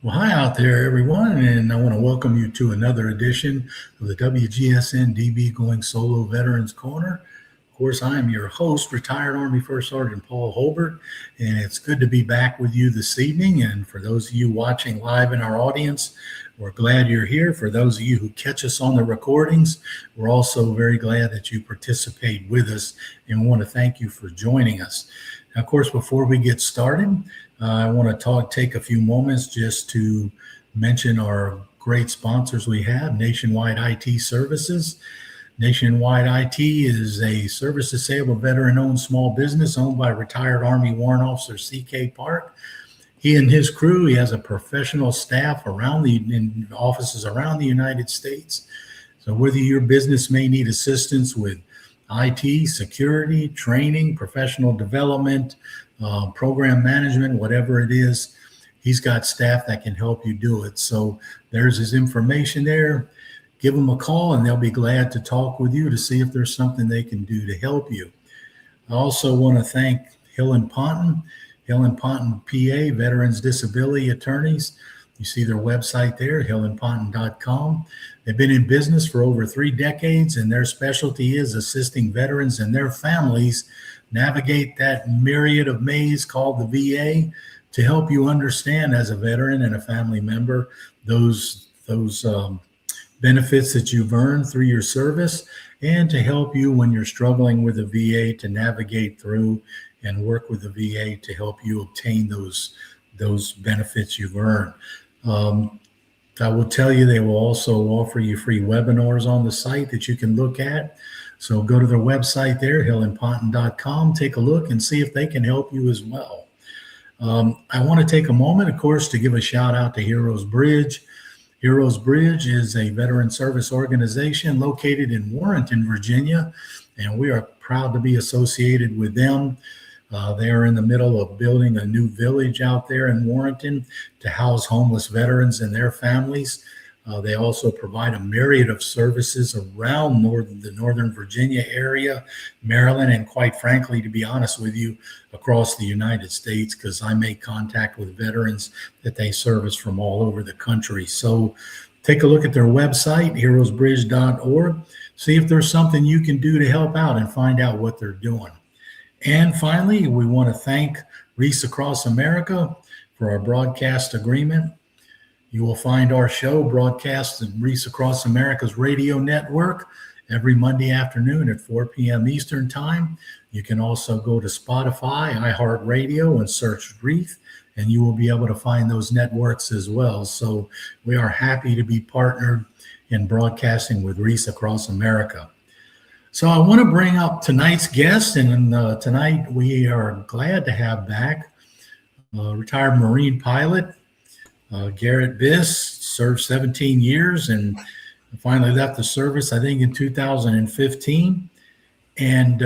Well, hi out there, everyone, and I want to welcome you to another edition of the WGSN DB Going Solo Veterans Corner. Of course, I am your host, retired Army First Sergeant Paul Holbert, and it's good to be back with you this evening. And for those of you watching live in our audience, we're glad you're here. For those of you who catch us on the recordings, we're also very glad that you participate with us, and we want to thank you for joining us. Now, of course, before we get started, I want to take a few moments just to mention our great sponsors we have, Nationwide IT Services. Nationwide IT is a service-disabled veteran-owned small business owned by retired Army Warrant Officer C.K. Park. He and his crew, he has a professional staff in offices around the United States. So whether your business may need assistance with IT, security, training, professional development, program management, whatever it is, he's got staff that can help you do it. So there's his information there. Give them a call and they'll be glad to talk with you to see if there's something they can do to help you. I also want to thank Hill and Ponton, PA, Veterans Disability Attorneys. You see their website there, hillandponton.com. They've been in business for over 3 decades, and their specialty is assisting veterans and their families navigate that myriad of maze called the VA to help you understand as a veteran and a family member those benefits that you've earned through your service, and to help you when you're struggling with the VA to navigate through and work with the VA to help you obtain those benefits you've earned. I will tell you, they will also offer you free webinars on the site that you can look at. So go to their website there, hillandponton.com, take a look and see if they can help you as well. I want to take a moment, of course, to give a shout out to Heroes Bridge. Heroes Bridge is a veteran service organization located in Warrenton, Virginia, and we are proud to be associated with them. They are in the middle of building a new village out there in Warrenton to house homeless veterans and their families. They also provide a myriad of services around the Northern Virginia area, Maryland, and quite frankly, to be honest with you, across the United States, because I make contact with veterans that they service from all over the country. So take a look at their website, heroesbridge.org. See if there's something you can do to help out and find out what they're doing. And finally, we want to thank Reese Across America for our broadcast agreement. You will find our show broadcast in Reese Across America's radio network every Monday afternoon at 4 p.m. Eastern Time. You can also go to Spotify, iHeartRadio, and search Reese, and you will be able to find those networks as well. So we are happy to be partnered in broadcasting with Reese Across America. So I want to bring up tonight's guest, and tonight we are glad to have back retired Marine pilot Garrett Biss. Served 17 years and finally left the service, I think, in 2015. And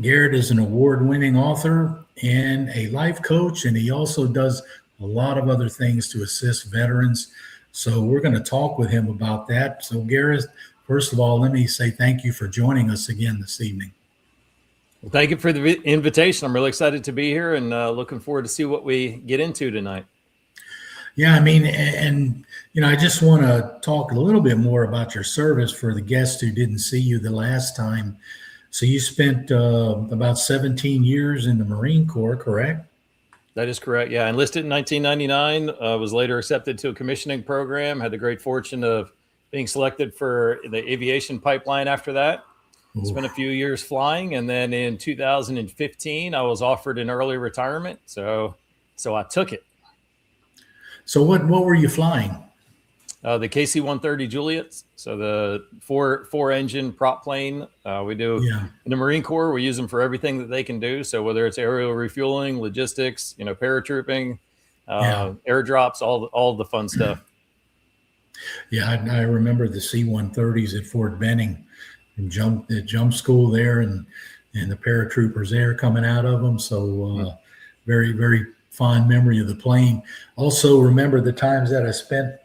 Garrett is an award-winning author and a life coach, and he also does a lot of other things to assist veterans. So we're going to talk with him about that. So Garrett, first of all, let me say thank you for joining us again this evening. Well, thank you for the invitation. I'm really excited to be here and looking forward to see what we get into tonight. Yeah, I mean, and I just want to talk a little bit more about your service for the guests who didn't see you the last time. So you spent about 17 years in the Marine Corps, correct? That is correct. Yeah, I enlisted in 1999, was later accepted to a commissioning program, had the great fortune of being selected for the aviation pipeline after that. Ooh. Spent a few years flying, and then in 2015, I was offered an early retirement, so I took it. So what were you flying? The KC-130 Juliets, so the four engine prop plane. We do in the Marine Corps. We use them for everything that they can do. So whether it's aerial refueling, logistics, paratrooping, airdrops, all the fun stuff. Yeah, I remember the C-130s at Fort Benning, and jump school there, and the paratroopers there coming out of them. So very, very fond memory of the plane. Also remember the times that I spent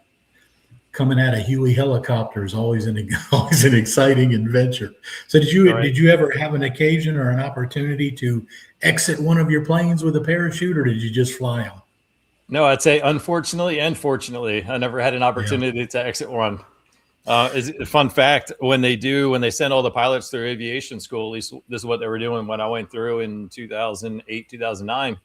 coming out of Huey helicopters, always an exciting adventure. So did you ever have an occasion or an opportunity to exit one of your planes with a parachute, or did you just fly them? No, I'd say unfortunately and fortunately, I never had an Yeah. opportunity to exit one. Is a fun fact when they send all the pilots through aviation school, at least this is what they were doing when I went through in 2008, 2009.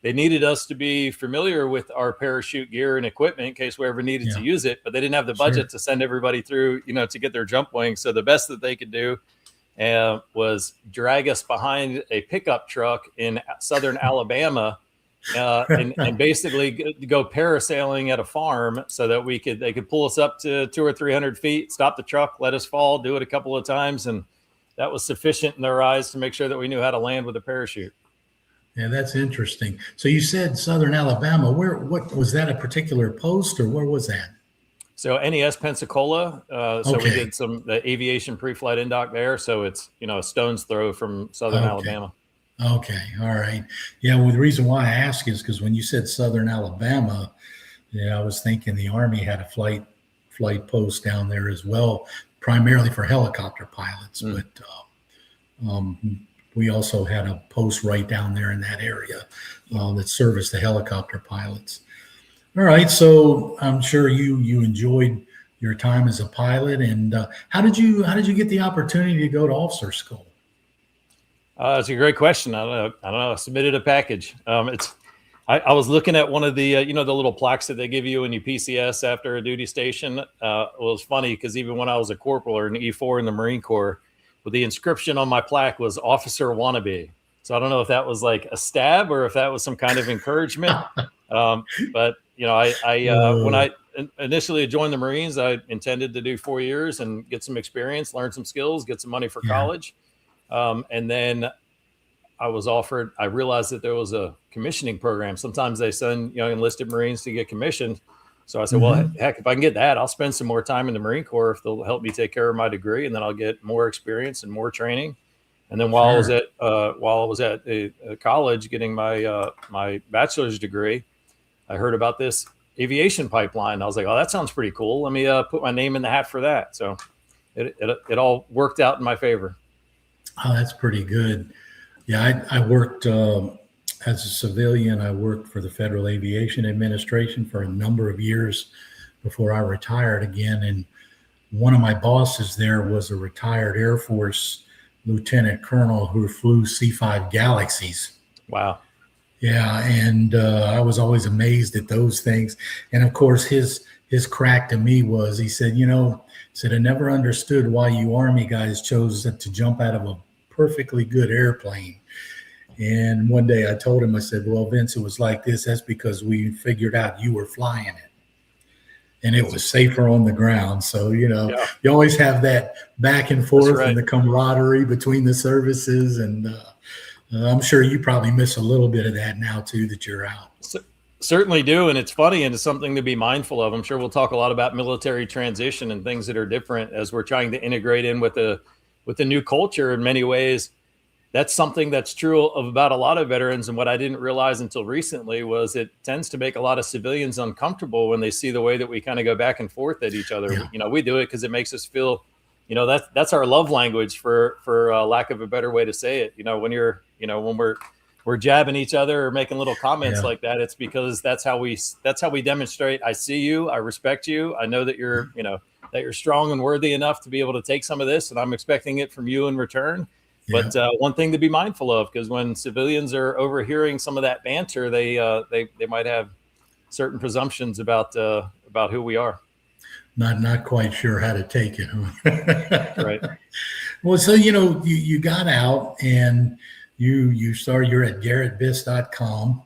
They needed us to be familiar with our parachute gear and equipment in case we ever needed to Yeah. use it, but they didn't have the budget Sure. to send everybody through, to get their jump wing. So the best that they could do was drag us behind a pickup truck in southern Alabama, and basically go parasailing at a farm so that they could pull us up to 200 or 300 feet, stop the truck, let us fall, do it a couple of times, and that was sufficient in their eyes to make sure that we knew how to land with a parachute. Yeah, that's interesting. So you said Southern Alabama. What was that, a particular post, or where was that? So NES Pensacola. So we Okay. did the aviation pre-flight indoc there. So it's a stone's throw from Southern Okay. Alabama. Okay. All right. Yeah. Well, the reason why I ask is because when you said Southern Alabama, yeah, I was thinking the Army had a flight post down there as well, primarily for helicopter pilots. Mm. But we also had a post right down there in that area that serviced the helicopter pilots. All right. So I'm sure you enjoyed your time as a pilot. And how did you get the opportunity to go to officer school? It's a great question. I don't know. I submitted a package. I was looking at one of the the little plaques that they give you when you PCS after a duty station. It was funny because even when I was a corporal or an E4 in the Marine Corps, with the inscription on my plaque was officer wannabe. So I don't know if that was like a stab or if that was some kind of encouragement. But when I initially joined the Marines, I intended to do 4 years and get some experience, learn some skills, get some money for Yeah. college. And then I realized that there was a commissioning program. Sometimes they send enlisted Marines to get commissioned. So I said, well, Mhm. heck, if I can get that, I'll spend some more time in the Marine Corps if they'll help me take care of my degree, and then I'll get more experience and more training. And then while Sure. I was at a college getting my bachelor's degree, I heard about this aviation pipeline. I was like, oh, that sounds pretty cool. Let me put my name in the hat for that. So it all worked out in my favor. Oh, that's pretty good. Yeah, I worked as a civilian. I worked for the Federal Aviation Administration for a number of years before I retired again. And one of my bosses there was a retired Air Force lieutenant colonel who flew C-5 Galaxies. Wow. Yeah, and I was always amazed at those things. And of course, his crack to me was he said, I never understood why you Army guys chose to jump out of a perfectly good airplane. And one day I told him, I said, well, Vince, it was like this. That's because we figured out you were flying it and it was safer on the ground. So, Yeah, you always have that back and that's forth right. and the camaraderie between the services. And I'm sure you probably miss a little bit of that now, too, that you're out. Certainly do. And it's funny and it's something to be mindful of. I'm sure we'll talk a lot about military transition and things that are different as we're trying to integrate in with the new culture in many ways. That's something that's true of about a lot of veterans. And what I didn't realize until recently was it tends to make a lot of civilians uncomfortable when they see the way that we kind of go back and forth at each other. Yeah. We do it because it makes us feel, that's our love language for lack of a better way to say it. When we're jabbing each other or making little comments Yeah. like that, it's because that's how we demonstrate. I see you, I respect you. I know that you're strong and worthy enough to be able to take some of this, and I'm expecting it from you in return. Yeah. But one thing to be mindful of, because when civilians are overhearing some of that banter, they might have certain presumptions about who we are. Not quite sure how to take it. Huh? Right. Well, so you got out and you're at garrettbiss.com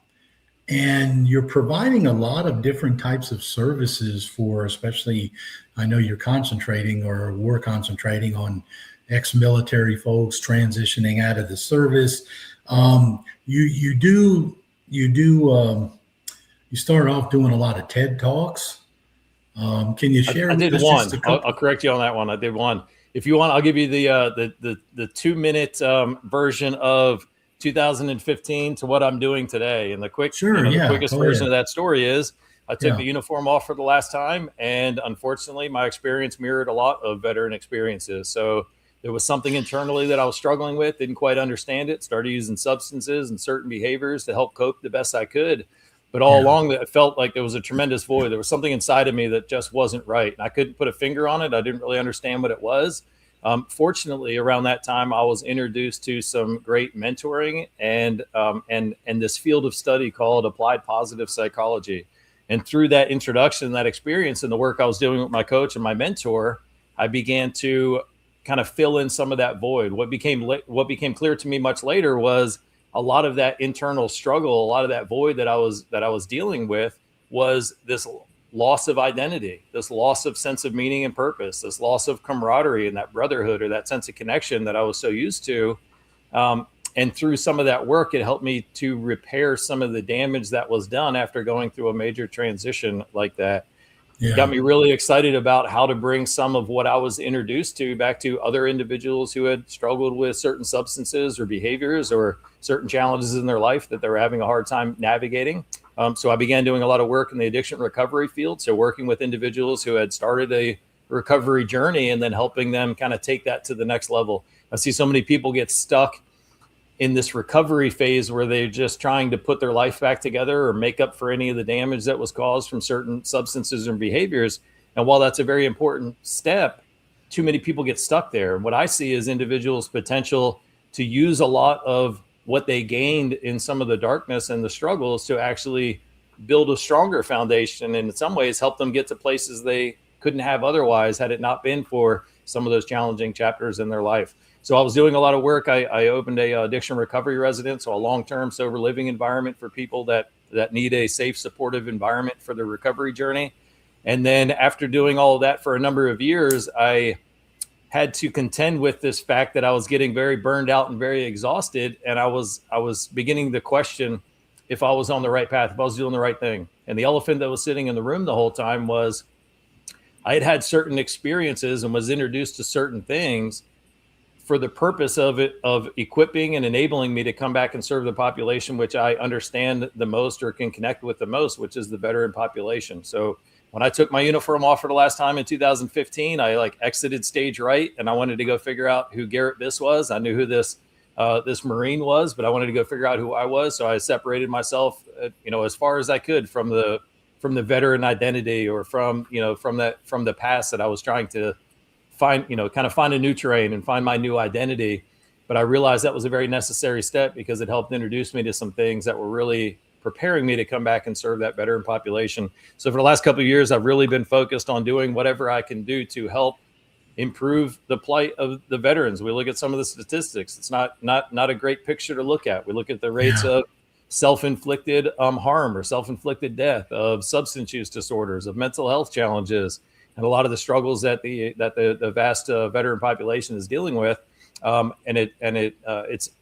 and you're providing a lot of different types of services for, especially I know you're concentrating or were concentrating on ex-military folks transitioning out of the service. You start off doing a lot of TED Talks. Can you share I with did us one. just a couple? I'll correct you on that one. I did one. If you want, I'll give you the 2-minute version of 2015 to what I'm doing today. And the Sure, the yeah, quickest go version ahead. of that story is I took Yeah. the uniform off for the last time, and unfortunately, my experience mirrored a lot of veteran experiences. So there was something internally that I was struggling with, didn't quite understand it, started using substances and certain behaviors to help cope the best I could. But all Yeah. along, that it felt like there was a tremendous void. There was something inside of me that just wasn't right, and I couldn't put a finger on it. I didn't really understand what it was. Fortunately, around that time, I was introduced to some great mentoring and this field of study called applied positive psychology. And through that introduction, that experience, and the work I was doing with my coach and my mentor, I began to kind of fill in some of that void. What became clear to me much later was a lot of that internal struggle, a lot of that void that I was dealing with was this loss of identity, this loss of sense of meaning and purpose, this loss of camaraderie and that brotherhood or that sense of connection that I was so used to. And through some of that work, it helped me to repair some of the damage that was done after going through a major transition like that. Yeah. Got me really excited about how to bring some of what I was introduced to back to other individuals who had struggled with certain substances or behaviors or certain challenges in their life that they were having a hard time navigating. So I began doing a lot of work in the addiction recovery field. So working with individuals who had started a recovery journey and then helping them kind of take that to the next level. I see so many people get stuck in this recovery phase where they're just trying to put their life back together or make up for any of the damage that was caused from certain substances and behaviors. And while that's a very important step, too many people get stuck there. And what I see is individuals' potential to use a lot of what they gained in some of the darkness and the struggles to actually build a stronger foundation, and in some ways help them get to places they couldn't have otherwise had it not been for some of those challenging chapters in their life. So I was doing a lot of work. I opened a addiction recovery residence, so a long-term sober living environment for people that need a safe, supportive environment for their recovery journey. And then after doing all of that for a number of years, I had to contend with this fact that I was getting very burned out and very exhausted. And I was beginning to question if I was on the right path, if I was doing the right thing. And the elephant that was sitting in the room the whole time was I had had certain experiences and was introduced to certain things for the purpose of equipping and enabling me to come back and serve the population, which I understand the most or can connect with the most, which is the veteran population. So when I took my uniform off for the last time in 2015, I exited stage right, and I wanted to go figure out who Garrett Biss was. I knew who this Marine was, but I wanted to go figure out who I was. So I separated myself, as far as I could from the veteran identity or from the past that I was trying to find a new terrain and find my new identity. But I realized that was a very necessary step because it helped introduce me to some things that were really preparing me to come back and serve that veteran population. So for the last couple of years, I've really been focused on doing whatever I can do to help improve the plight of the veterans. We look at some of the statistics. It's not a great picture to look at. We look at the rates of self-inflicted harm or self-inflicted death, of substance use disorders, of mental health challenges, and a lot of the struggles that the vast veteran population is dealing with. And it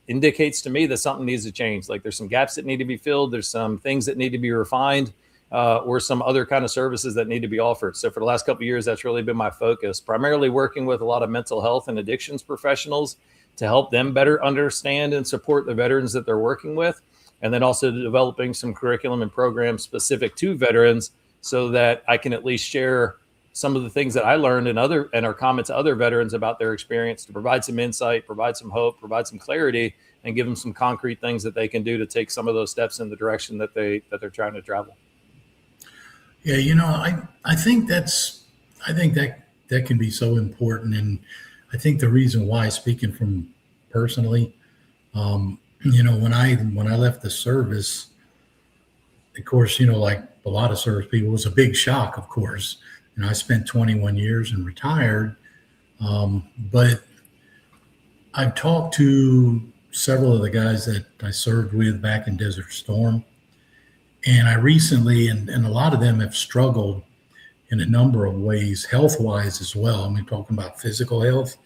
indicates to me that something needs to change. Like there's some gaps that need to be filled. There's some things that need to be refined, or some other kind of services that need to be offered. So for the last couple of years, that's really been my focus, primarily working with a lot of mental health and addictions professionals to help them better understand and support the veterans that they're working with. And then also developing some curriculum and programs specific to veterans so that I can at least share some of the things that I learned and are common to other veterans about their experience, to provide some insight, provide some hope, provide some clarity, and give them some concrete things that they can do to take some of those steps in the direction that they're trying to travel. Yeah, I think that can be so important, and I think the reason why, speaking from personally, when I left the service, of course, like a lot of service people, it was a big shock, of course. I spent 21 years and retired, but I've talked to several of the guys that I served with back in Desert Storm, and I recently, and a lot of them have struggled in a number of ways, health-wise as well. I mean, talking about physical health.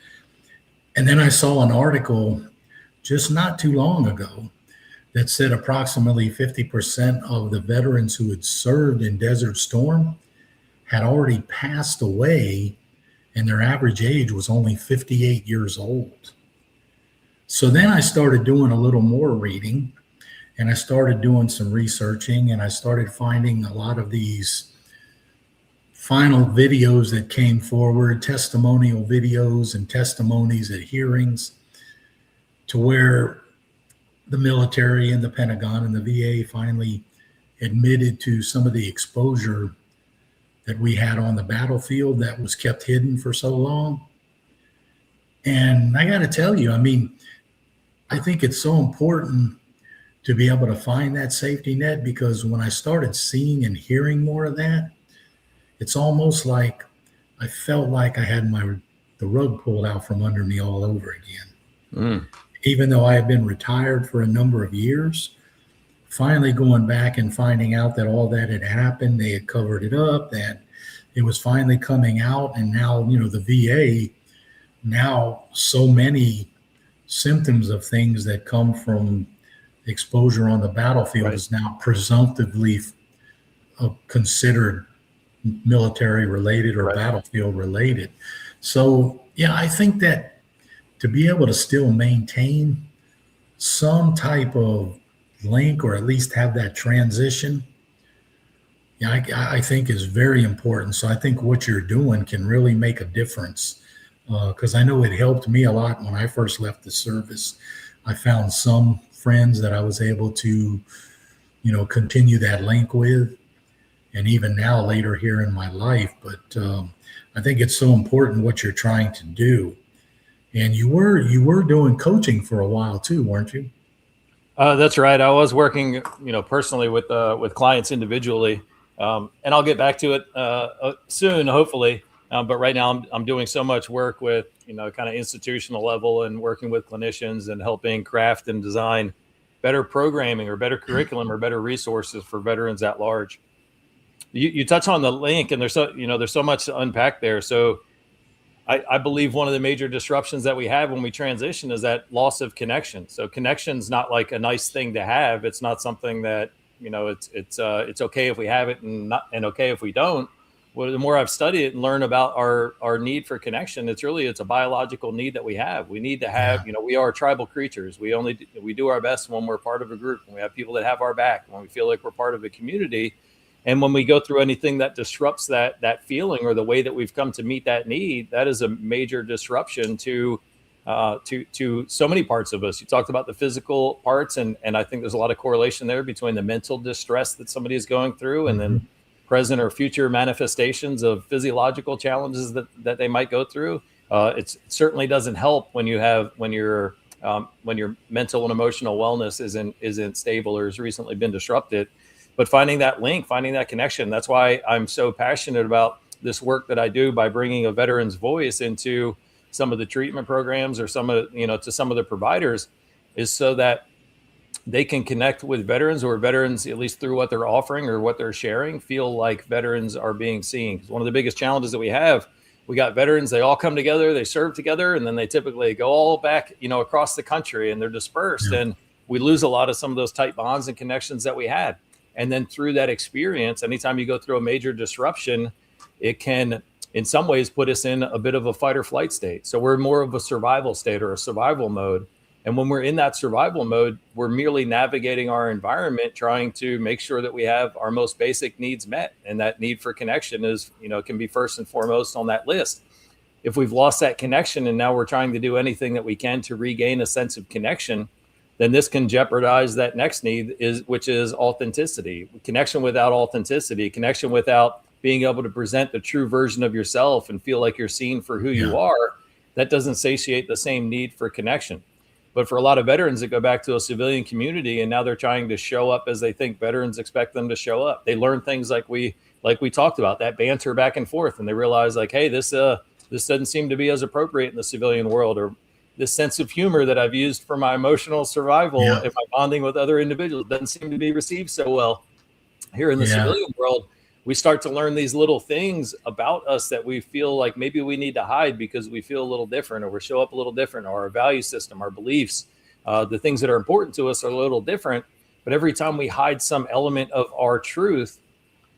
And then I saw an article just not too long ago that said approximately 50% of the veterans who had served in Desert Storm had already passed away, and their average age was only 58 years old. So then I started doing a little more reading, and I started doing some researching, and I started finding a lot of these final videos that came forward, testimonial videos and testimonies at hearings, to where the military and the Pentagon and the VA finally admitted to some of the exposure that we had on the battlefield that was kept hidden for so long. And I got to tell you, I mean, I think it's so important to be able to find that safety net, because when I started seeing and hearing more of that, it's almost like I felt like I had the rug pulled out from under me all over again. Even though I had been retired for a number of years, finally going back and finding out that all that had happened, they had covered it up, that it was finally coming out. And now, the VA, now so many symptoms of things that come from exposure on the battlefield is now presumptively considered military related or battlefield related. So, yeah, I think that to be able to still maintain some type of link, or at least have that transition, I think is very important. So I think what you're doing can really make a difference, because I know it helped me a lot when I first left the service. I found some friends that I was able to, continue that link with, and even now later here in my life. But I think it's so important what you're trying to do. And you were doing coaching for a while too, weren't you? That's right. I was working, personally with clients individually, and I'll get back to it soon, hopefully. But right now, I'm doing so much work with kind of institutional level, and working with clinicians and helping craft and design better programming or better curriculum or better resources for veterans at large. You touch on the link, and there's so much to unpack there. So I believe one of the major disruptions that we have when we transition is that loss of connection. So connection's not like a nice thing to have. It's not something that, it's okay if we have it and okay if we don't. Well, the more I've studied it and learned about our need for connection, it's a biological need that we have. We need to have, we are tribal creatures. We do our best when we're part of a group, when we have people that have our back, when we feel like we're part of a community. And when we go through anything that disrupts that feeling or the way that we've come to meet that need, that is a major disruption to so many parts of us. You talked about the physical parts, and I think there's a lot of correlation there between the mental distress that somebody is going through, and then present or future manifestations of physiological challenges that they might go through. It certainly doesn't help when your mental and emotional wellness isn't stable or has recently been disrupted. But finding that link, finding that connection, that's why I'm so passionate about this work that I do by bringing a veteran's voice into some of the treatment programs or to some of the providers, is so that they can connect with veterans, or veterans, at least through what they're offering or what they're sharing, feel like veterans are being seen. One of the biggest challenges that we got veterans, they all come together, they serve together, and then they typically go all back, across the country, and they're dispersed. And we lose a lot of some of those tight bonds and connections that we had. And then through that experience, anytime you go through a major disruption, it can, in some ways, put us in a bit of a fight or flight state. So we're more of a survival state or a survival mode. And when we're in that survival mode, we're merely navigating our environment, trying to make sure that we have our most basic needs met. And that need for connection is, can be first and foremost on that list. If we've lost that connection and now we're trying to do anything that we can to regain a sense of connection, then this can jeopardize that next need, which is authenticity. Connection without authenticity, connection without being able to present the true version of yourself and feel like you're seen for who you are, that doesn't satiate the same need for connection. But for a lot of veterans that go back to a civilian community, and now they're trying to show up as they think veterans expect them to show up. They learn things like we talked about, that banter back and forth, and they realize like, hey, this doesn't seem to be as appropriate in the civilian world, or this sense of humor that I've used for my emotional survival if I'm bonding with other individuals doesn't seem to be received so well here in the civilian world. We start to learn these little things about us that we feel like maybe we need to hide because we feel a little different, or we show up a little different, or our value system, our beliefs, the things that are important to us are a little different. But every time we hide some element of our truth,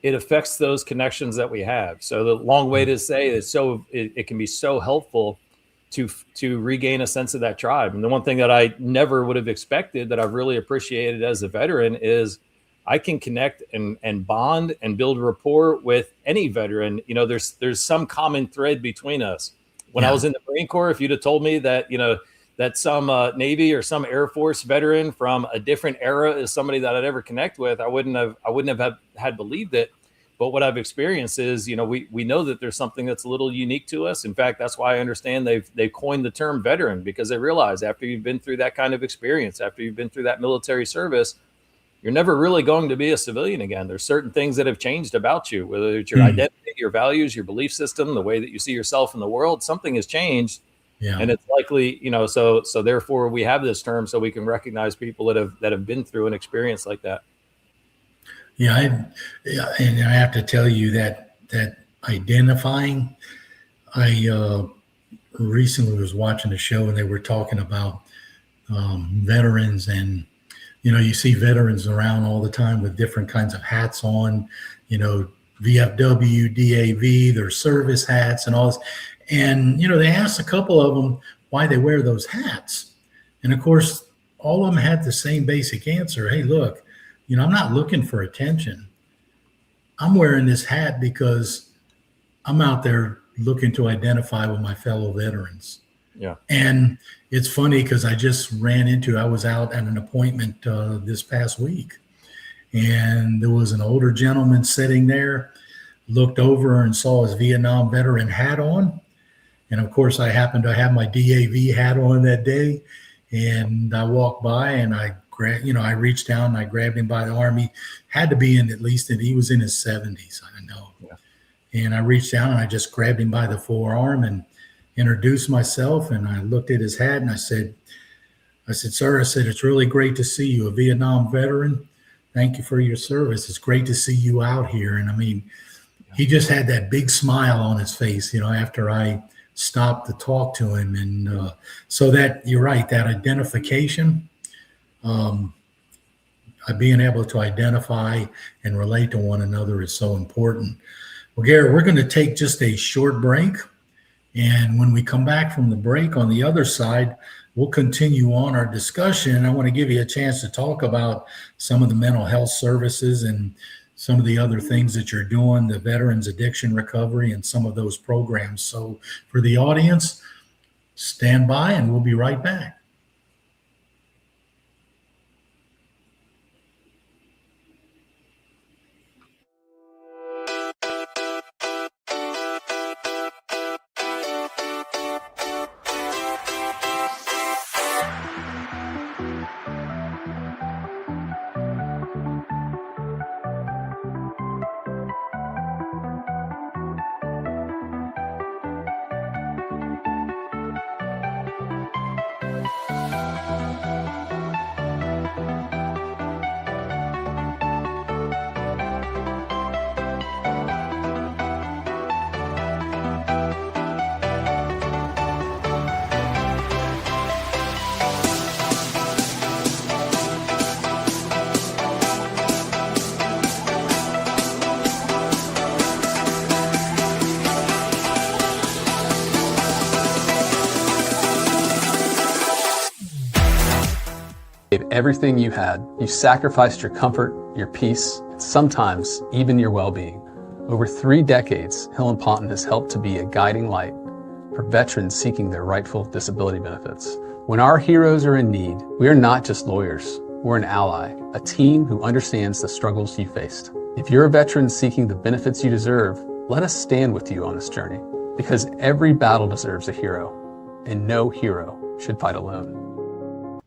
it affects those connections that we have. So the long way to say is, it can be so helpful to regain a sense of that tribe. And the one thing that I never would have expected that I've really appreciated as a veteran is I can connect and bond and build rapport with any veteran. There's some common thread between us. When I was in the Marine Corps, if you'd have told me that, that some Navy or some Air Force veteran from a different era is somebody that I'd ever connect with. I wouldn't have had believed it. But what I've experienced is, we know that there's something that's a little unique to us. In fact, that's why I understand they've coined the term veteran, because they realize after you've been through that kind of experience, after you've been through that military service, you're never really going to be a civilian again. There's certain things that have changed about you, whether it's your identity, your values, your belief system, the way that you see yourself in the world. Something has changed. Yeah. And it's likely, so therefore we have this term so we can recognize people that have been through an experience like that. Yeah, and I have to tell you that identifying, I recently was watching a show and they were talking about veterans, and you see veterans around all the time with different kinds of hats on, VFW, DAV, their service hats and all this. And, they asked a couple of them why they wear those hats. And of course, all of them had the same basic answer. Hey, look, I'm not looking for attention. I'm wearing this hat because I'm out there looking to identify with my fellow veterans. Yeah. And it's funny because I was out at an appointment this past week, and there was an older gentleman sitting there, looked over and saw his Vietnam veteran hat on. And of course, I happened to have my DAV hat on that day. And I walked by and I reached down and I grabbed him by the arm. He had to be he was in his 70s, I know. Yeah. And I reached down and I just grabbed him by the forearm and introduced myself. And I looked at his hat and I said, sir, it's really great to see you, a Vietnam veteran. Thank you for your service. It's great to see you out here. And I mean, he just had that big smile on his face, after I stopped to talk to him. And so that, you're right, that identification, being able to identify and relate to one another is so important. Well, Garrett, we're going to take just a short break. And when we come back from the break, on the other side, we'll continue on our discussion. I want to give you a chance to talk about some of the mental health services and some of the other things that you're doing, the veterans addiction recovery and some of those programs. So for the audience, stand by and we'll be right back. gave everything you had. You sacrificed your comfort, your peace, and sometimes even your well-being. Over 3 decades, Hill & Ponton has helped to be a guiding light for veterans seeking their rightful disability benefits. When our heroes are in need, we are not just lawyers. We're an ally, a team who understands the struggles you faced. If you're a veteran seeking the benefits you deserve, let us stand with you on this journey, because every battle deserves a hero, and no hero should fight alone.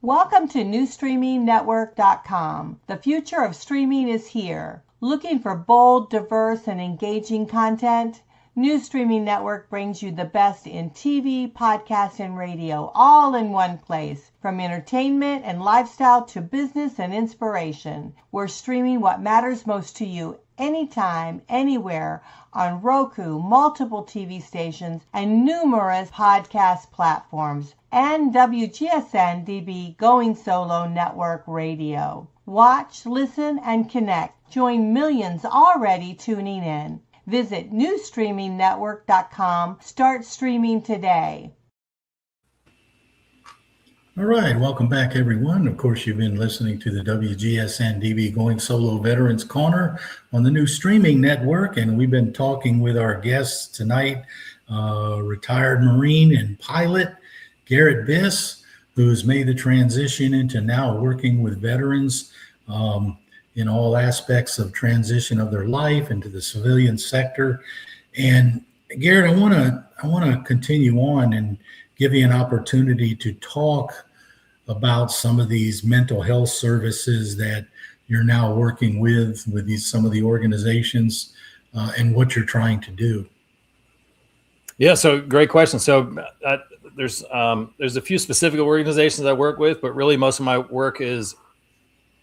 Welcome to NewStreamingNetwork.com. The future of streaming is here. Looking for bold, diverse, and engaging content? New Streaming Network brings you the best in TV, podcast, and radio, all in one place. From entertainment and lifestyle to business and inspiration, we're streaming what matters most to you anytime, anywhere, on Roku, multiple TV stations, and numerous podcast platforms, and WGSN DB Going Solo Network Radio. Watch, listen, and connect. Join millions already tuning in. Visit NewStreamingNetwork.com. Start streaming today. All right, welcome back, everyone. Of course, you've been listening to the WGSN DB Going Solo Veterans Corner on the New Streaming Network, and we've been talking with our guests tonight, retired Marine and pilot Garrett Biss, who has made the transition into now working with veterans in all aspects of transition of their life into the civilian sector. And Garrett, I want to continue on and give you an opportunity to talk about some of these mental health services that you're now working with some of the organizations and what you're trying to do. Yeah, so great question. So there's a few specific organizations I work with, but really most of my work is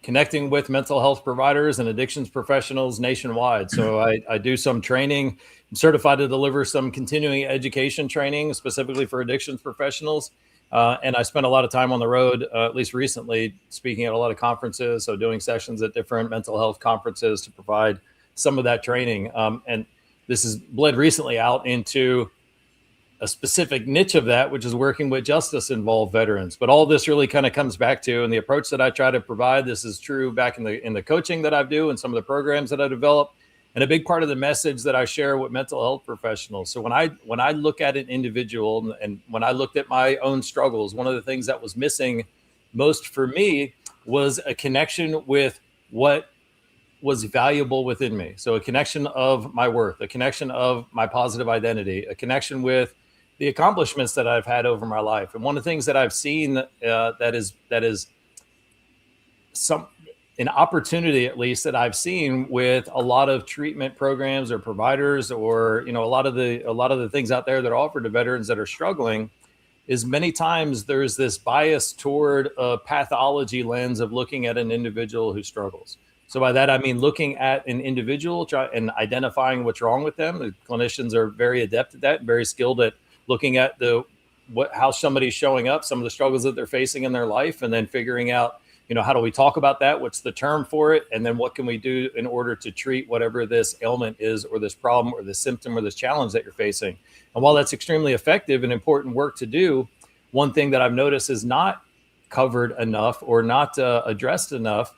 connecting with mental health providers and addictions professionals nationwide. So I do some training. I'm certified to deliver some continuing education training specifically for addictions professionals. And I spent a lot of time on the road, at least recently, speaking at a lot of conferences. So doing sessions at different mental health conferences to provide some of that training. And this has bled recently out into a specific niche of that, which is working with justice-involved veterans. But all this really kind of comes back to, and the approach that I try to provide, this is true back in the coaching that I do and some of the programs that I develop, and a big part of the message that I share with mental health professionals. So when I look at an individual and when I looked at my own struggles, one of the things that was missing most for me was a connection with what was valuable within me. So a connection of my worth, a connection of my positive identity, a connection with the accomplishments that I've had over my life. And one of the things that I've seen that is an opportunity, at least, that I've seen with a lot of treatment programs or providers, or a lot of the things out there that are offered to veterans that are struggling, is many times there's this bias toward a pathology lens of looking at an individual who struggles. So by that, I mean looking at an individual and identifying what's wrong with them. The clinicians are very adept at that, very skilled at looking at how somebody's showing up, some of the struggles that they're facing in their life, and then figuring out, how do we talk about that? What's the term for it? And then what can we do in order to treat whatever this ailment is, or this problem, or this symptom, or this challenge that you're facing? And while that's extremely effective and important work to do, one thing that I've noticed is not covered enough or not addressed enough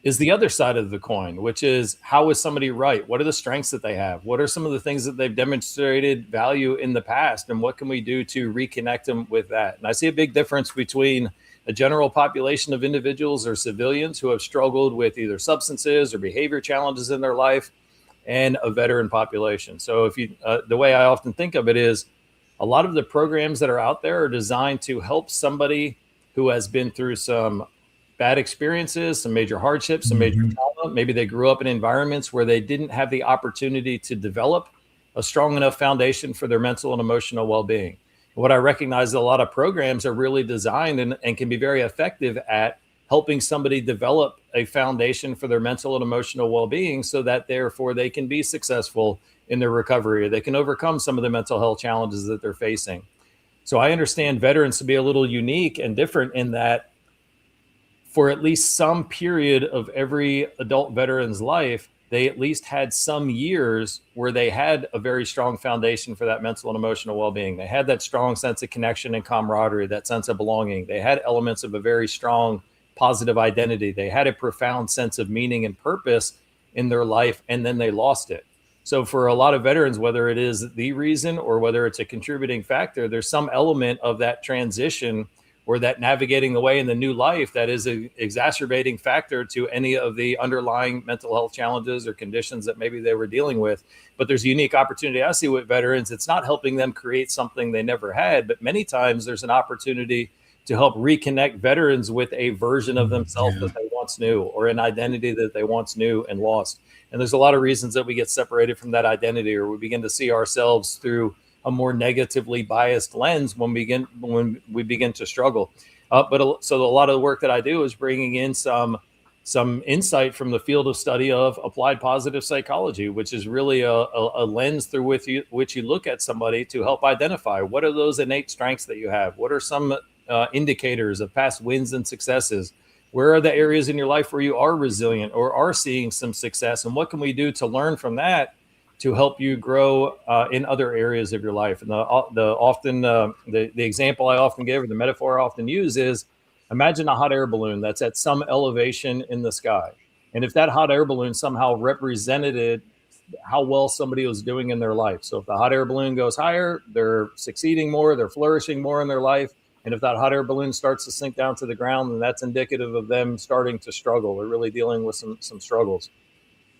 is the other side of the coin, which is, how is somebody right? What are the strengths that they have? What are some of the things that they've demonstrated value in the past? And what can we do to reconnect them with that? And I see a big difference between a general population of individuals or civilians who have struggled with either substances or behavior challenges in their life, and a veteran population. So the way I often think of it is, a lot of the programs that are out there are designed to help somebody who has been through some bad experiences, some major hardships, some major trauma. Maybe they grew up in environments where they didn't have the opportunity to develop a strong enough foundation for their mental and emotional well-being. What I recognize is a lot of programs are really designed and can be very effective at helping somebody develop a foundation for their mental and emotional well-being, so that therefore they can be successful in their recovery, or they can overcome some of the mental health challenges that they're facing. So I understand veterans to be a little unique and different in that, for at least some period of every adult veteran's life, they at least had some years where they had a very strong foundation for that mental and emotional well-being. They had that strong sense of connection and camaraderie, that sense of belonging. They had elements of a very strong positive identity. They had a profound sense of meaning and purpose in their life, and then they lost it. So for a lot of veterans, whether it is the reason or whether it's a contributing factor, there's some element of that transition or that navigating the way in the new life that is an exacerbating factor to any of the underlying mental health challenges or conditions that maybe they were dealing with. But there's a unique opportunity I see with veterans. It's not helping them create something they never had, but many times there's an opportunity to help reconnect veterans with a version of themselves that they once knew, or an identity that they once knew and lost. And there's a lot of reasons that we get separated from that identity, or we begin to see ourselves through a more negatively biased lens when we begin to struggle. So a lot of the work that I do is bringing in some insight from the field of study of applied positive psychology, which is really a lens through which you look at somebody to help identify what are those innate strengths that you have. What are some indicators of past wins and successes? Where are the areas in your life where you are resilient or are seeing some success? And what can we do to learn from that to help you grow in other areas of your life? And the example I often give, or the metaphor I often use, is, imagine a hot air balloon that's at some elevation in the sky. And if that hot air balloon somehow represented how well somebody was doing in their life. So if the hot air balloon goes higher, they're succeeding more, they're flourishing more in their life. And if that hot air balloon starts to sink down to the ground, then that's indicative of them starting to struggle or really dealing with some struggles.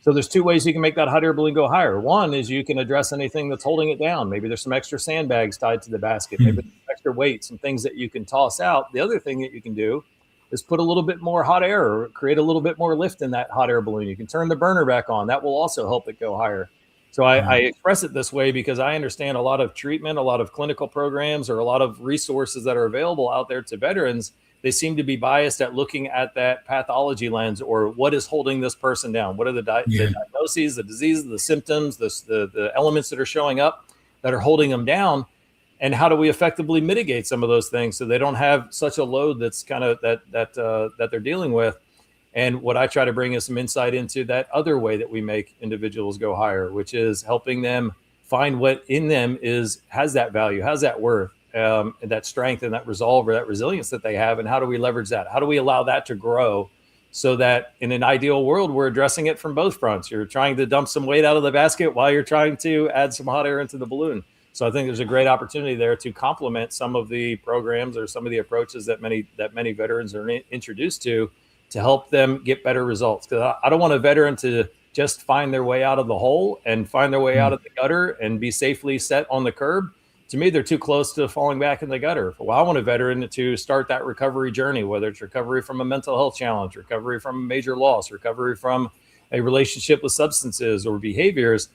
So there's two ways you can make that hot air balloon go higher. One is you can address anything that's holding it down. Maybe there's some extra sandbags tied to the basket. Maybe there's extra weight, some things that you can toss out. The other thing that you can do is put a little bit more hot air or create a little bit more lift in that hot air balloon. You can turn the burner back on. That will also help it go higher. So I express it this way because I understand a lot of treatment, a lot of clinical programs, or a lot of resources that are available out there to veterans. They seem to be biased at looking at that pathology lens, or what is holding this person down. What are the diagnoses, the diseases, the symptoms, the elements that are showing up that are holding them down, and how do we effectively mitigate some of those things so they don't have such a load that's kind of that they're dealing with. And what I try to bring is some insight into that other way that we make individuals go higher, which is helping them find what in them has that value, has that worth. That strength and that resolve or that resilience that they have, and how do we leverage that? How do we allow that to grow so that in an ideal world, we're addressing it from both fronts? You're trying to dump some weight out of the basket while you're trying to add some hot air into the balloon. So I think there's a great opportunity there to complement some of the programs or some of the approaches that many veterans are introduced to help them get better results. Because I don't want a veteran to just find their way out of the hole and find their way out of the gutter and be safely set on the curb. To me, they're too close to falling back in the gutter. Well, I want a veteran to start that recovery journey, whether it's recovery from a mental health challenge, recovery from a major loss, recovery from a relationship with substances or behaviors.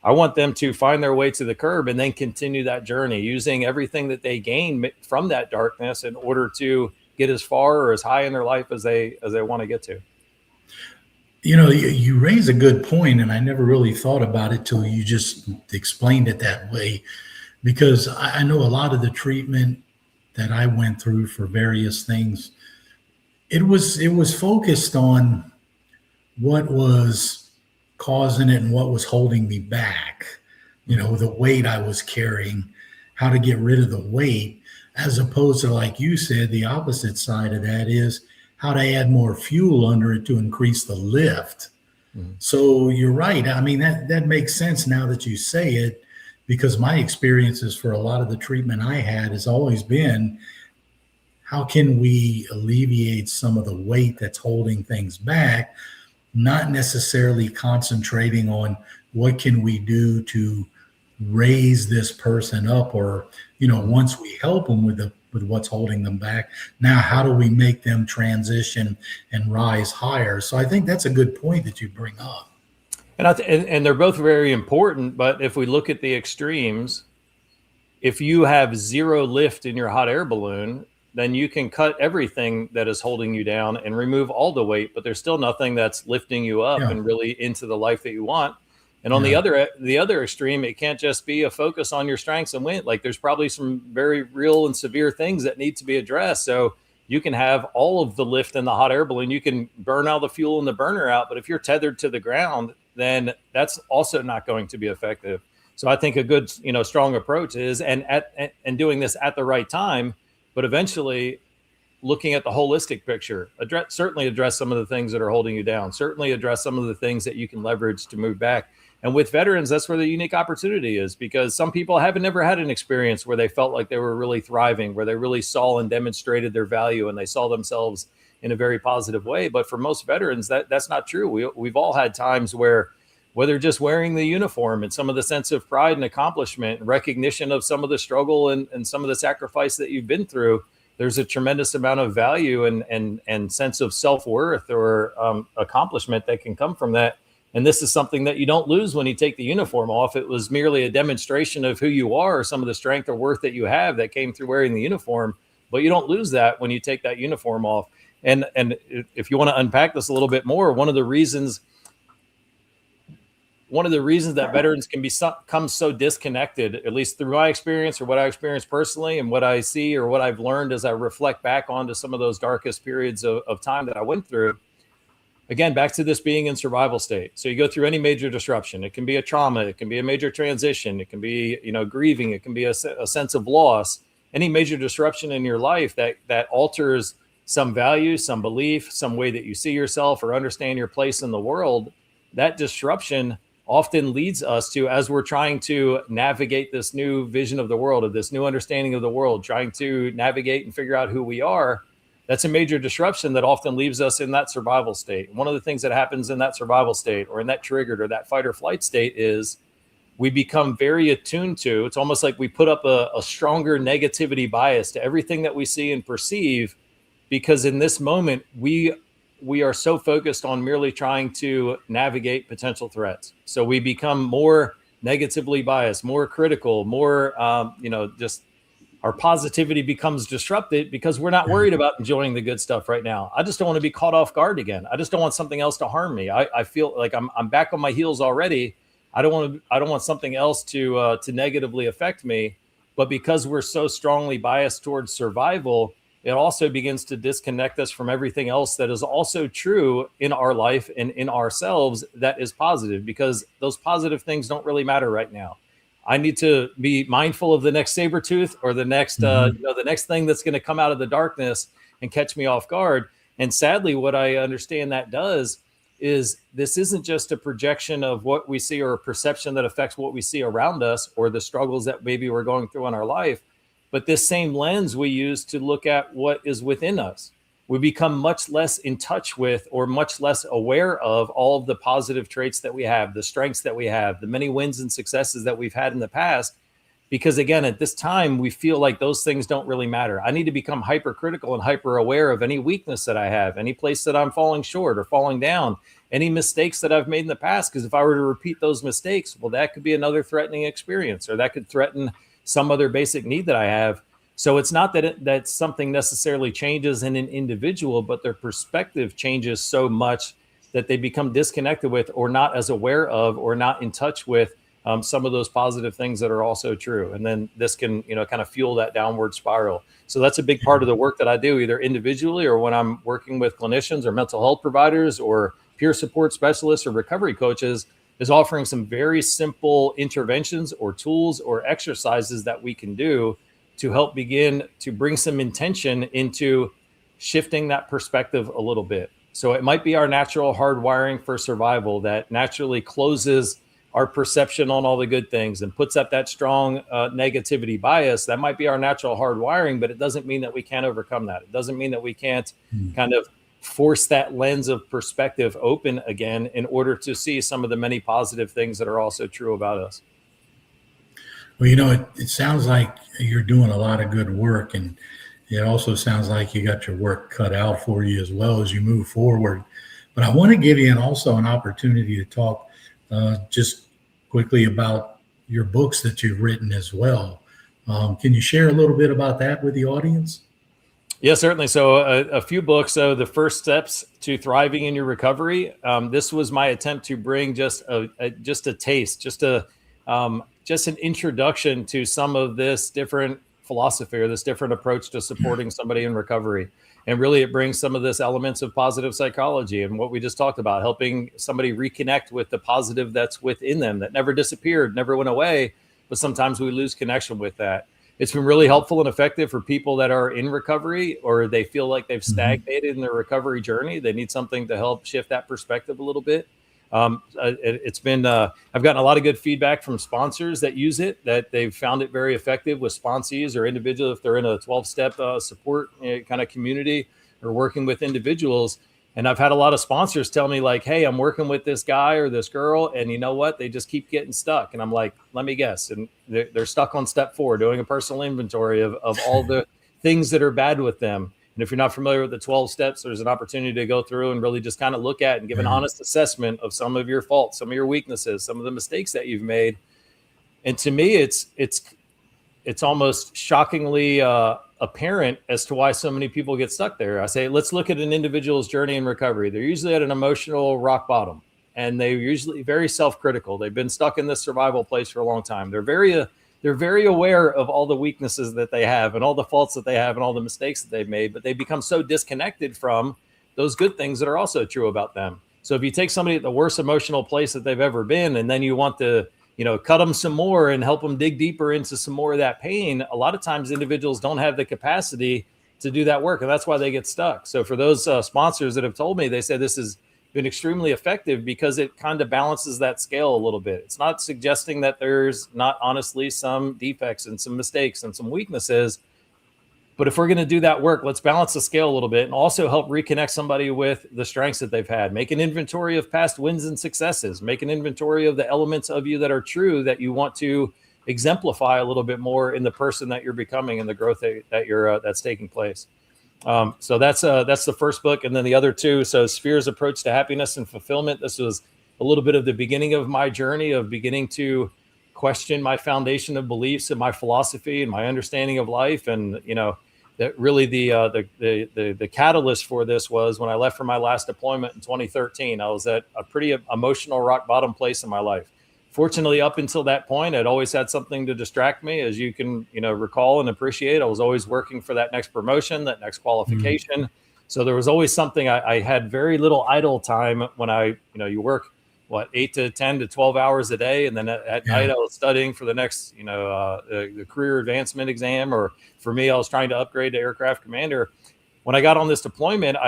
I want them to find their way to the curb and then continue that journey using everything that they gain from that darkness in order to get as far or as high in their life as they want to get to. You know, you raise a good point, and I never really thought about it till you just explained it that way. Because I know a lot of the treatment that I went through for various things, it was focused on what was causing it and what was holding me back. You know, the weight I was carrying, how to get rid of the weight, as opposed to, like you said, the opposite side of that is how to add more fuel under it to increase the lift. Mm-hmm. So you're right. I mean, that makes sense now that you say it. Because my experiences for a lot of the treatment I had has always been, how can we alleviate some of the weight that's holding things back, not necessarily concentrating on what can we do to raise this person up, or, you know, once we help them with what's holding them back, now how do we make them transition and rise higher? So I think that's a good point that you bring up. And they're both very important, but if we look at the extremes, if you have zero lift in your hot air balloon, then you can cut everything that is holding you down and remove all the weight, but there's still nothing that's lifting you up and really into the life that you want. And on the other extreme, it can't just be a focus on your strengths and win. Like, there's probably some very real and severe things that need to be addressed. So you can have all of the lift in the hot air balloon. You can burn all the fuel in the burner out, but if you're tethered to the ground, then that's also not going to be effective. So I think a good, strong approach is, and doing this at the right time, but eventually looking at the holistic picture, certainly address some of the things that are holding you down, certainly address some of the things that you can leverage to move back. And with veterans, that's where the unique opportunity is, because some people haven't never had an experience where they felt like they were really thriving, where they really saw and demonstrated their value and they saw themselves in a very positive way. But for most veterans, that's not true. We've all had times where, whether just wearing the uniform and some of the sense of pride and accomplishment and recognition of some of the struggle and some of the sacrifice that you've been through, there's a tremendous amount of value and sense of self-worth or accomplishment that can come from that. And this is something that you don't lose when you take the uniform off. It was merely a demonstration of who you are, or some of the strength or worth that you have that came through wearing the uniform, but you don't lose that when you take that uniform off. And if you want to unpack this a little bit more, one of the reasons that veterans can become so disconnected, at least through my experience or what I experienced personally and what I see or what I've learned as I reflect back onto some of those darkest periods of time that I went through. Again, back to this being in survival state. So you go through any major disruption. It can be a trauma. It can be a major transition. It can be, grieving. It can be a sense of loss. Any major disruption in your life that alters some value, some belief, some way that you see yourself or understand your place in the world, that disruption often leads us to, as we're trying to navigate this new vision of the world, of this new understanding of the world, trying to navigate and figure out who we are, that's a major disruption that often leaves us in that survival state. One of the things that happens in that survival state, or in that triggered or that fight or flight state, is we become very attuned to, it's almost like we put up a stronger negativity bias to everything that we see and perceive, because in this moment, we are so focused on merely trying to navigate potential threats. So we become more negatively biased, more critical, more, just our positivity becomes disrupted because we're not worried about enjoying the good stuff right now. I just don't want to be caught off guard again. I just don't want something else to harm me. I feel like I'm back on my heels already. I don't want something else to negatively affect me. But because we're so strongly biased towards survival, it also begins to disconnect us from everything else that is also true in our life and in ourselves that is positive, because those positive things don't really matter right now. I need to be mindful of the next saber tooth or the next, the next thing that's going to come out of the darkness and catch me off guard. And sadly, what I understand that does is this isn't just a projection of what we see or a perception that affects what we see around us or the struggles that maybe we're going through in our life, but this same lens we use to look at what is within us. We become much less in touch with or much less aware of all of the positive traits that we have, the strengths that we have, the many wins and successes that we've had in the past. Because again, at this time, we feel like those things don't really matter. I need to become hypercritical and hyper aware of any weakness that I have, any place that I'm falling short or falling down, any mistakes that I've made in the past. Because if I were to repeat those mistakes, well, that could be another threatening experience, or that could threaten some other basic need that I have. So it's not that something necessarily changes in an individual, but their perspective changes so much that they become disconnected with, or not as aware of, or not in touch with some of those positive things that are also true. And then this can, kind of fuel that downward spiral. So that's a big part of the work that I do, either individually or when I'm working with clinicians or mental health providers or peer support specialists or recovery coaches, is offering some very simple interventions or tools or exercises that we can do to help begin to bring some intention into shifting that perspective a little bit. So it might be our natural hardwiring for survival that naturally closes our perception on all the good things and puts up that strong negativity bias. That might be our natural hardwiring, but it doesn't mean that we can't overcome that. It doesn't mean that we can't kind of force that lens of perspective open again in order to see some of the many positive things that are also true about us. Well, it sounds like you're doing a lot of good work, and it also sounds like you got your work cut out for you as well as you move forward. But I want to give you also an opportunity to talk just quickly about your books that you've written as well. Can you share a little bit about that with the audience? Yeah, certainly. So a few books. So the First Steps to Thriving in Your Recovery. This was my attempt to bring just a taste, just an introduction to some of this different philosophy or this different approach to supporting somebody in recovery. And really, it brings some of this elements of positive psychology and what we just talked about, helping somebody reconnect with the positive that's within them that never disappeared, never went away, but sometimes we lose connection with that. It's been really helpful and effective for people that are in recovery or they feel like they've stagnated in their recovery journey. They need something to help shift that perspective a little bit. It's been, I've gotten a lot of good feedback from sponsors that use it, that they've found it very effective with sponsees or individuals if they're in a 12-step support kind of community or working with individuals. And I've had a lot of sponsors tell me like, hey, I'm working with this guy or this girl, and you know what? They just keep getting stuck. And I'm like, let me guess. And they're stuck on step 4, doing a personal inventory of all the things that are bad with them. And if you're not familiar with the 12 steps, there's an opportunity to go through and really just kind of look at and give an honest assessment of some of your faults, some of your weaknesses, some of the mistakes that you've made. And to me, it's almost shockingly apparent as to why so many people get stuck there. I say, let's look at an individual's journey in recovery. They're usually at an emotional rock bottom, and they're usually very self-critical. They've been stuck in this survival place for a long time. They're very aware of all the weaknesses that they have and all the faults that they have and all the mistakes that they've made, but they become so disconnected from those good things that are also true about them. So if you take somebody at the worst emotional place that they've ever been, and then you want to, cut them some more and help them dig deeper into some more of that pain, a lot of times individuals don't have the capacity to do that work. And that's why they get stuck. So for those sponsors that have told me, they say this is been extremely effective because it kind of balances that scale a little bit. It's not suggesting that there's not honestly some defects and some mistakes and some weaknesses. But if we're going to do that work, let's balance the scale a little bit and also help reconnect somebody with the strengths that they've had. Make an inventory of past wins and successes. Make an inventory of the elements of you that are true that you want to exemplify a little bit more in the person that you're becoming and the growth that you're that's taking place. So that's the first book, and then the other two. So Sphere's Approach to Happiness and Fulfillment. This was a little bit of the beginning of my journey of beginning to question my foundation of beliefs and my philosophy and my understanding of life. And, you know, that really the catalyst for this was when I left for my last deployment in 2013. I was at a pretty emotional rock bottom place in my life. Fortunately, up until that point, I'd always had something to distract me. As you can, recall and appreciate, I was always working for that next promotion, that next qualification. Mm-hmm. So there was always something. I had very little idle time when you work, 8 to 10 to 12 hours a day. And then at night I was studying for the next, the career advancement exam, or for me, I was trying to upgrade to aircraft commander. When I got on this deployment,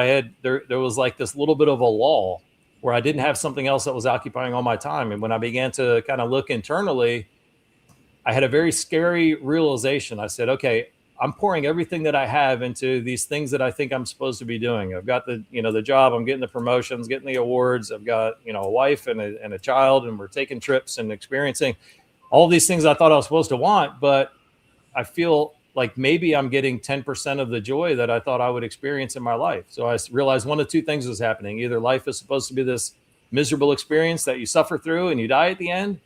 there was like this little bit of a lull where I didn't have something else that was occupying all my time. And when I began to kind of look internally, I had a very scary realization. I said, okay, I'm pouring everything that I have into these things that I think I'm supposed to be doing. I've got the job, I'm getting the promotions, getting the awards. I've got, a wife and a child, and we're taking trips and experiencing all these things I thought I was supposed to want. But I feel like maybe I'm getting 10% of the joy that I thought I would experience in my life. So I realized one of two things was happening. Either life is supposed to be this miserable experience that you suffer through and you die at the end,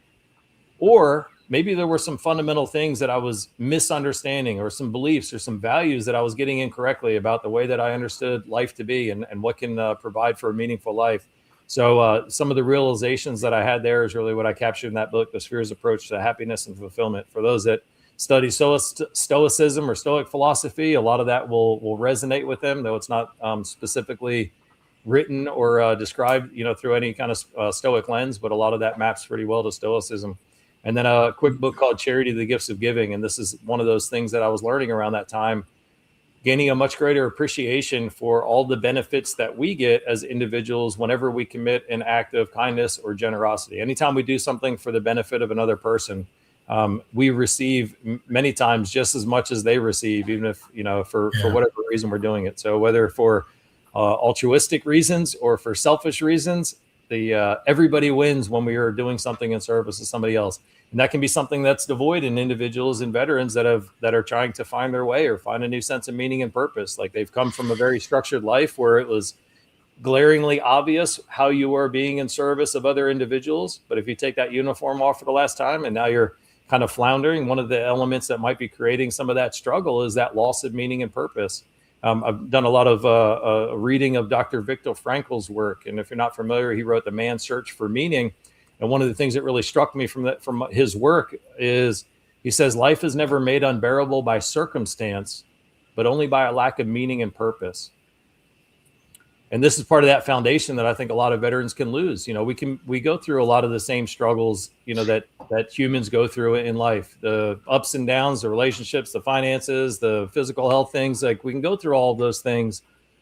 or maybe there were some fundamental things that I was misunderstanding, or some beliefs or some values that I was getting incorrectly about the way that I understood life to be and what can provide for a meaningful life. So some of the realizations that I had there is really what I captured in that book, The Sphere's Approach to Happiness and Fulfillment. For those that study Stoicism or Stoic philosophy, a lot of that will resonate with them, though it's not specifically written or described, through any kind of Stoic lens, but a lot of that maps pretty well to Stoicism. And then a quick book called Charity, the Gifts of Giving. And this is one of those things that I was learning around that time, gaining a much greater appreciation for all the benefits that we get as individuals whenever we commit an act of kindness or generosity. Anytime we do something for the benefit of another person, we receive many times just as much as they receive, even if, for whatever reason we're doing it. So whether for altruistic reasons or for selfish reasons, everybody wins when we are doing something in service to somebody else. And that can be something that's devoid in individuals and veterans that are trying to find their way or find a new sense of meaning and purpose. Like they've come from a very structured life where it was glaringly obvious how you are being in service of other individuals. But if you take that uniform off for the last time and now you're kind of floundering, one of the elements that might be creating some of that struggle is that loss of meaning and purpose. I've done a lot of reading of Dr. Viktor Frankl's work. And if you're not familiar, he wrote The Man's Search for Meaning. And one of the things that really struck me from his work is he says, life is never made unbearable by circumstance, but only by a lack of meaning and purpose. And this is part of that foundation that I think a lot of veterans can lose. We go through a lot of the same struggles, that humans go through in life, the ups and downs, the relationships, the finances, the physical health things. Like we can go through all of those things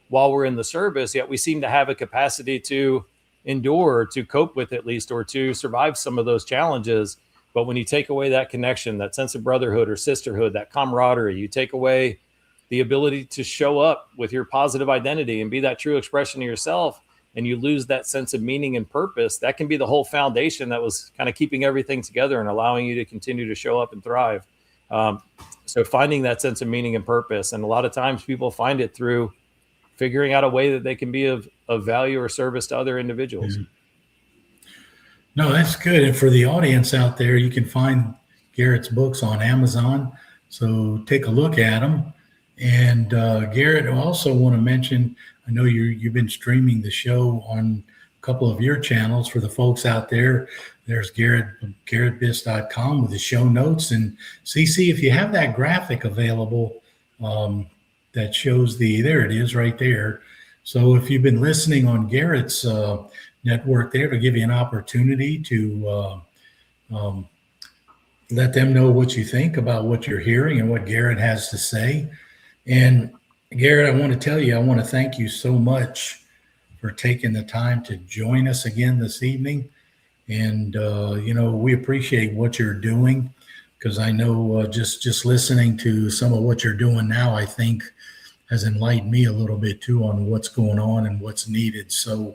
while we're in the service, yet we seem to have a capacity to endure, to cope with at least, or to survive some of those challenges. But when you take away that connection, that sense of brotherhood or sisterhood, that camaraderie, you take away the ability to show up with your positive identity and be that true expression of yourself, and you lose that sense of meaning and purpose, that can be the whole foundation that was kind of keeping everything together and allowing you to continue to show up and thrive. So finding that sense of meaning and purpose. And a lot of times people find it through figuring out a way that they can be of value or service to other individuals. Mm-hmm. No, that's good. And for the audience out there, you can find Garrett's books on Amazon. So take a look at them. And Garrett, I also want to mention, I know you've been streaming the show on a couple of your channels. For the folks out there, there's GarrettBiss.com with the show notes. And CC, if you have that graphic available that shows there it is right there. So if you've been listening on Garrett's network there, to give you an opportunity to let them know what you think about what you're hearing and what Garrett has to say. And Garrett, I want to tell you, I want to thank you so much for taking the time to join us again this evening. And, we appreciate what you're doing, because I know just listening to some of what you're doing now, I think has enlightened me a little bit too on what's going on and what's needed. So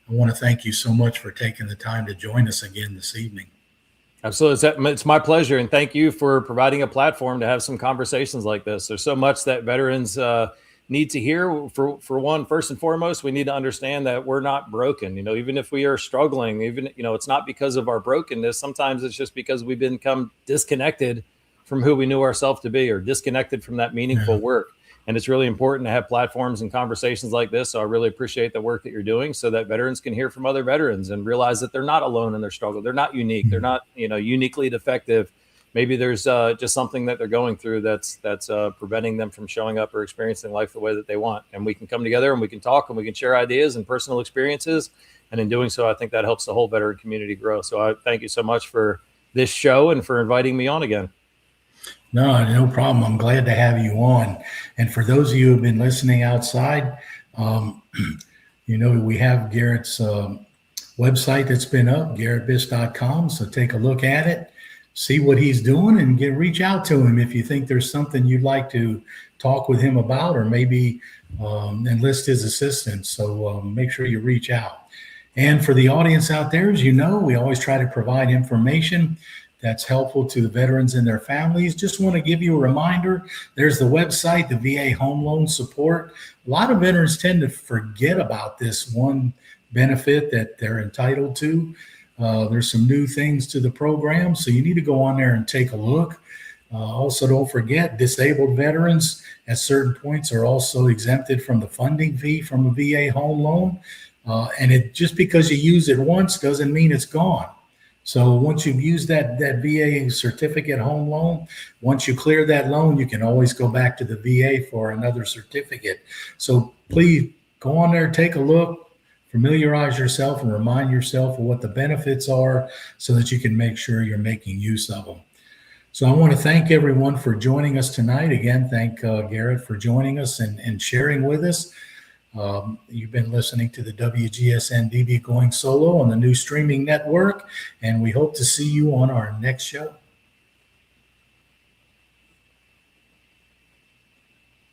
I want to thank you so much for taking the time to join us again this evening. Absolutely. It's my pleasure. And thank you for providing a platform to have some conversations like this. There's so much that veterans need to hear. For one, first and foremost, we need to understand that we're not broken. Even if we are struggling, it's not because of our brokenness. Sometimes it's just because we've become disconnected from who we knew ourselves to be, or disconnected from that meaningful work. And it's really important to have platforms and conversations like this. So I really appreciate the work that you're doing, so that veterans can hear from other veterans and realize that they're not alone in their struggle. They're not unique. They're not, uniquely defective. Maybe there's just something that they're going through that's preventing them from showing up or experiencing life the way that they want. And we can come together and we can talk and we can share ideas and personal experiences. And in doing so, I think that helps the whole veteran community grow. So I thank you so much for this show and for inviting me on again. No problem. I'm glad to have you on. And for those of you who've been listening outside, we have Garrett's website that's been up, garrettbiss.com. So take a look at it, see what he's doing, and reach out to him if you think there's something you'd like to talk with him about, or maybe enlist his assistance. So make sure you reach out. And for the audience out there, as you know, we always try to provide information that's helpful to the veterans and their families. Just want to give you a reminder, there's the website, the VA Home Loan Support. A lot of veterans tend to forget about this one benefit that they're entitled to. There's some new things to the program, so you need to go on there and take a look. Also, don't forget, disabled veterans at certain points are also exempted from the funding fee from a VA home loan. And just because you use it once doesn't mean it's gone. So once you've used that VA certificate home loan, once you clear that loan, you can always go back to the VA for another certificate. So please go on there, take a look, familiarize yourself, and remind yourself of what the benefits are, so that you can make sure you're making use of them. So I want to thank everyone for joining us tonight. Again, thank Garrett for joining us and sharing with us. You've been listening to the WGSN DV Going Solo on the new streaming network, and we hope to see you on our next show.